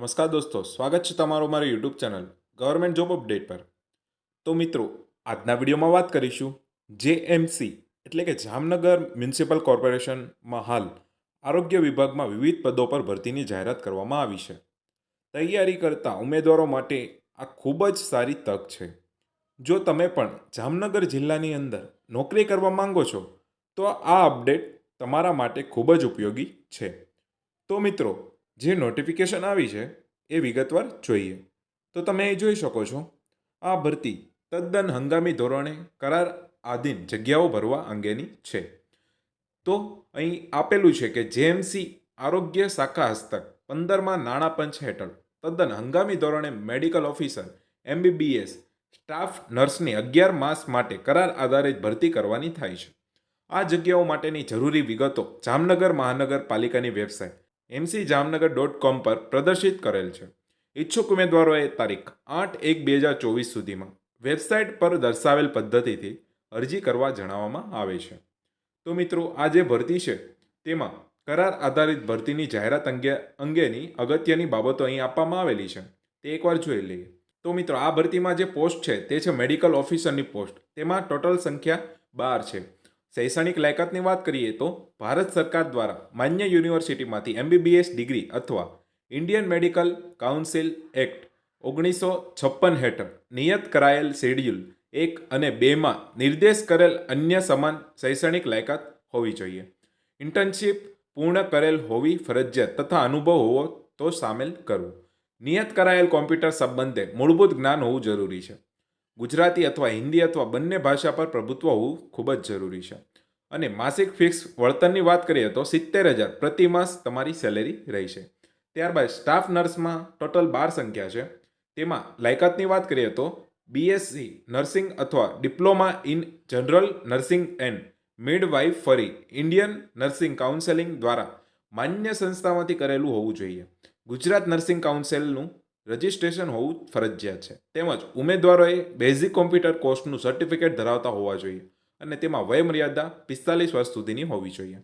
નમસ્કાર દોસ્તો, સ્વાગત છે તમારું મારી YouTube channel government job update પર। તો મિત્રો, આજના વિડીયોમાં વાત કરીશું જેએમસી એટલે કે જામનગર મ્યુનિસિપલ કોર્પોરેશનમાં હાલ આરોગ્ય વિભાગમાં વિવિધ પદો પર ભરતીની જાહેરાત કરવામાં આવી છે। તૈયારી કરતા ઉમેદવારો માટે આ ખૂબ જ સારી તક છે। જો તમે પણ જામનગર જિલ્લાની અંદર નોકરી કરવા માંગો છો તો આ અપડેટ તમારા માટે ખૂબ જ ઉપયોગી છે। તો મિત્રો, જે નોટિફિકેશન આવી છે એ વિગતવાર જોઈએ તો તમે અહીં જોઈ શકો છો। આ ભરતી તદ્દન હંગામી ધોરણે કરાર આધીન જગ્યાઓ ભરવા અંગેની છે। તો અહીં આપેલું છે કે જેએમસી આરોગ્ય શાખા હસ્તક 15માં નાણાં પંચ હેઠળ તદ્દન હંગામી ધોરણે મેડિકલ ઓફિસર એમબીબીએસ સ્ટાફ નર્સની 11 માસ માટે કરાર આધારિત ભરતી કરવાની થાય છે। આ જગ્યાઓ માટેની જરૂરી વિગતો જામનગર મહાનગરપાલિકાની વેબસાઇટ mcjamnagar.com પર પ્રદર્શિત કરેલ છે। ઈચ્છુક ઉમેદવારોએ તારીખ 8/1/2024 સુધીમાં વેબસાઇટ પર દર્શાવેલ પદ્ધતિથી અરજી કરવા જણાવવામાં આવે છે। તો મિત્રો, આ જે ભરતી છે તેમાં કરાર આધારિત ભરતીની જાહેરાત અંગેની અગત્યની બાબતો અહીં આપવામાં આવેલી છે, તે એકવાર જોઈ લઈએ। તો મિત્રો, આ ભરતીમાં જે પોસ્ટ છે તે છે મેડિકલ ઓફિસરની પોસ્ટ। તેમાં ટોટલ સંખ્યા 12 છે। શૈક્ષણિક લાયકાતની વાત કરીએ તો ભારત સરકાર દ્વારા માન્ય યુનિવર્સિટીમાંથી એમબીબીએસ ડિગ્રી અથવા ઇન્ડિયન મેડિકલ કાઉન્સિલ એક્ટ 1956 હેઠળ નિયત કરાયેલ શેડ્યુલ 1 અને 2માં નિર્દેશ કરેલ અન્ય સમાન શૈક્ષણિક લાયકાત હોવી જોઈએ। ઇન્ટર્નશીપ પૂર્ણ કરેલ હોવી ફરજિયાત તથા અનુભવ હોવો તો સામેલ કરવું। નિયત કરાયેલ કોમ્પ્યુટર સંબંધે મૂળભૂત જ્ઞાન હોવું જરૂરી છે। ગુજરાતી અથવા હિન્દી અથવા બંને ભાષા પર પ્રભુત્વ હોવું ખૂબ જ જરૂરી છે। અને માસિક ફિક્સ વળતરની વાત કરીએ તો 70,000 પ્રતિ માસ તમારી સેલેરી રહેશે। ત્યારબાદ સ્ટાફ નર્સમાં ટોટલ 12 સંખ્યા છે। તેમાં લાયકાતની વાત કરીએ તો બીએસસી નર્સિંગ અથવા diploma in general nursing and midwifery Indian nursing counselling દ્વારા માન્ય સંસ્થામાંથી કરેલું હોવું જોઈએ। ગુજરાત નર્સિંગ કાઉન્સિલનું રજિસ્ટ્રેશન હોવું ફરજિયાત છે। તેમજ ઉમેદવારોએ બેઝિક કોમ્પ્યુટર કોર્સનું સર્ટિફિકેટ ધરાવતા હોવા જોઈએ અને તેમાં વયમર્યાદા 45 વર્ષ સુધીની હોવી જોઈએ।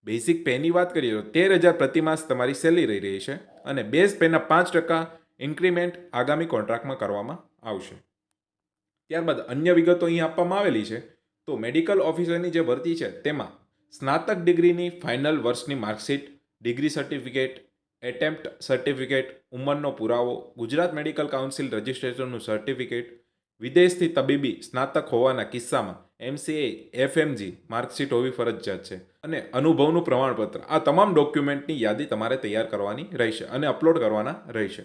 બેઝિક પેની વાત કરીએ તો 13,000 પ્રતિ માસ તમારી સેલેરી રહી છે અને બેઝ પેના 5% ઇન્ક્રીમેન્ટ આગામી કોન્ટ્રાક્ટમાં કરવામાં આવશે। ત્યારબાદ અન્ય વિગતો અહીં આપવામાં આવેલી છે। તો મેડિકલ ઓફિસરની જે ભરતી છે તેમાં સ્નાતક ડિગ્રીની ફાઇનલ વર્ષની marksheet, degree certificate, attempt certificate, ઉંમરનો પુરાવો, ગુજરાત મેડિકલ કાઉન્સિલ રજિસ્ટ્રેશનનું સર્ટિફિકેટ, વિદેશથી તબીબી સ્નાતક હોવાના કિસ્સામાં એમસીએ એફએમજી માર્કશીટ હોવી ફરજિયાત છે અને અનુભવનું પ્રમાણપત્ર, આ તમામ ડોક્યુમેન્ટની યાદી તમારે તૈયાર કરવાની રહેશે અને અપલોડ કરવાના રહેશે।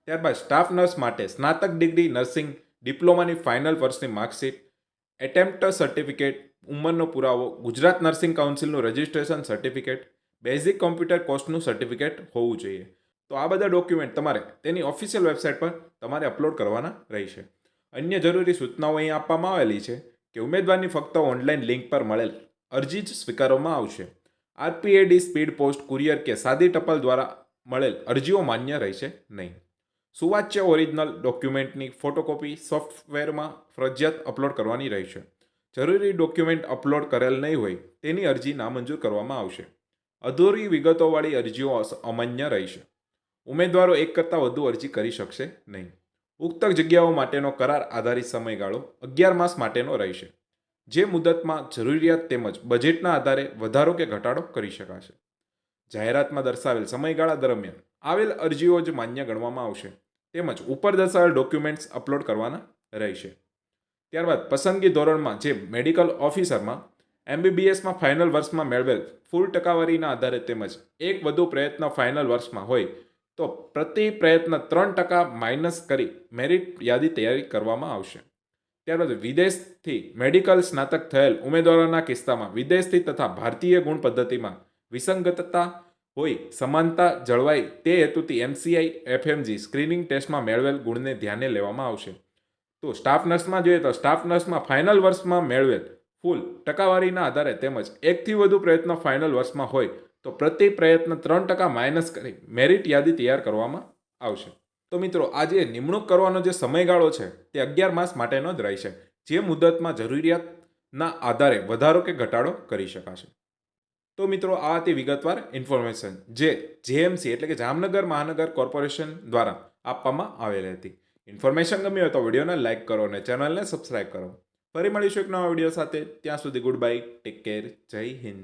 ત્યારબાદ સ્ટાફ નર્સ માટે સ્નાતક ડિગ્રી નર્સિંગ ડિપ્લોમાની ફાઇનલ વર્ષની માર્કશીટ, એટેમ્પ્ટ સર્ટિફિકેટ, ઉંમરનો પુરાવો, ગુજરાત નર્સિંગ કાઉન્સિલનું રજિસ્ટ્રેશન સર્ટિફિકેટ, બેઝિક કોમ્પ્યુટર કોર્સનું સર્ટિફિકેટ હોવું જોઈએ। તો આ બધા ડોક્યુમેન્ટ તમારે તેની ઓફિશિયલ વેબસાઇટ પર તમારે અપલોડ કરવાના રહેશે। અન્ય જરૂરી સૂચનાઓ અહીં આપવામાં આવેલી છે કે ઉમેદવારની ફક્ત ઓનલાઈન લિંક પર મળેલ અરજી જ સ્વીકારવામાં આવશે। આરપીએડી, સ્પીડ પોસ્ટ, કુરિયર કે સાદી ટપાલ દ્વારા મળેલ અરજીઓ માન્ય રહેશે નહીં। સુવાચ્ય ઓરિજિનલ ડોક્યુમેન્ટની ફોટોકોપી સોફ્ટવેરમાં ફરજિયાત અપલોડ કરવાની રહેશે। જરૂરી ડોક્યુમેન્ટ અપલોડ કરેલ નહીં હોય તેની અરજી નામંજૂર કરવામાં આવશે। અધૂરી વિગતોવાળી અરજીઓ અમાન્ય રહેશે। ઉમેદવારો એક કરતાં વધુ અરજી કરી શકશે નહીં। ઉક્ત જગ્યાઓ માટેનો કરાર આધારિત સમયગાળો 11 માસ માટેનો રહેશે, જે મુદતમાં જરૂરિયાત તેમજ બજેટના આધારે વધારો કે ઘટાડો કરી શકાશે। જાહેરાતમાં દર્શાવેલ સમયગાળા દરમિયાન આવેલ અરજીઓ જ માન્ય ગણવામાં આવશે તેમજ ઉપર દર્શાવેલ ડોક્યુમેન્ટ્સ અપલોડ કરવાના રહેશે। ત્યારબાદ પસંદગી ધોરણમાં જે મેડિકલ ઓફિસરમાં એમબીબીએસમાં ફાઇનલ વર્ષમાં મેળવેલ ફૂલ ટકાવારીના આધારે તેમજ એક વધુ પ્રયત્ન ફાઇનલ વર્ષમાં હોય તો પ્રતિ પ્રયત્ન 3% માઇનસ કરી મેરિટ યાદી તૈયારી કરવામાં આવશે। ત્યારબાદ વિદેશથી મેડિકલ સ્નાતક થયેલ ઉમેદવારોના કિસ્સામાં વિદેશથી તથા ભારતીય ગુણ પદ્ધતિમાં વિસંગતતા હોય સમાનતા જળવાય તે હેતુથી એમસીઆઈ એફએમજી સ્ક્રીનિંગ ટેસ્ટમાં મેળવેલ ગુણને ધ્યાને લેવામાં આવશે। તો સ્ટાફ નર્સમાં જોઈએ તો સ્ટાફ નર્સમાં ફાઇનલ વર્ષમાં મેળવેલ ફૂલ ટકાવારીના આધારે તેમજ એકથી વધુ પ્રયત્ન ફાઇનલ વર્ષમાં હોય તો પ્રતિ પ્રયત્ન 3% માઇનસ કરી મેરિટ યાદી તૈયાર કરવામાં આવશે। તો મિત્રો, આ જે નિમણૂક કરવાનો જે સમયગાળો છે તે 11 માસ માટેનો જ રહેશે, જે મુદતમાં જરૂરિયાતના આધારે વધારો કે ઘટાડો કરી શકાશે। તો મિત્રો આ હતી વિગતવાર ઇન્ફોર્મેશન જે જેએમસી એટલે કે જામનગર મહાનગર કોર્પોરેશન દ્વારા આપવામાં આવેલી હતી. ઇન્ફોર્મેશન ગમી હોય તો વિડીયોને લાઇક કરો અને ચેનલને સબસ્ક્રાઇબ કરો. ફરી મળીશું એક નવા વિડીયો સાથે. ત્યાં સુધી ગુડ બાય, ટેક કેર, જય હિન્દ.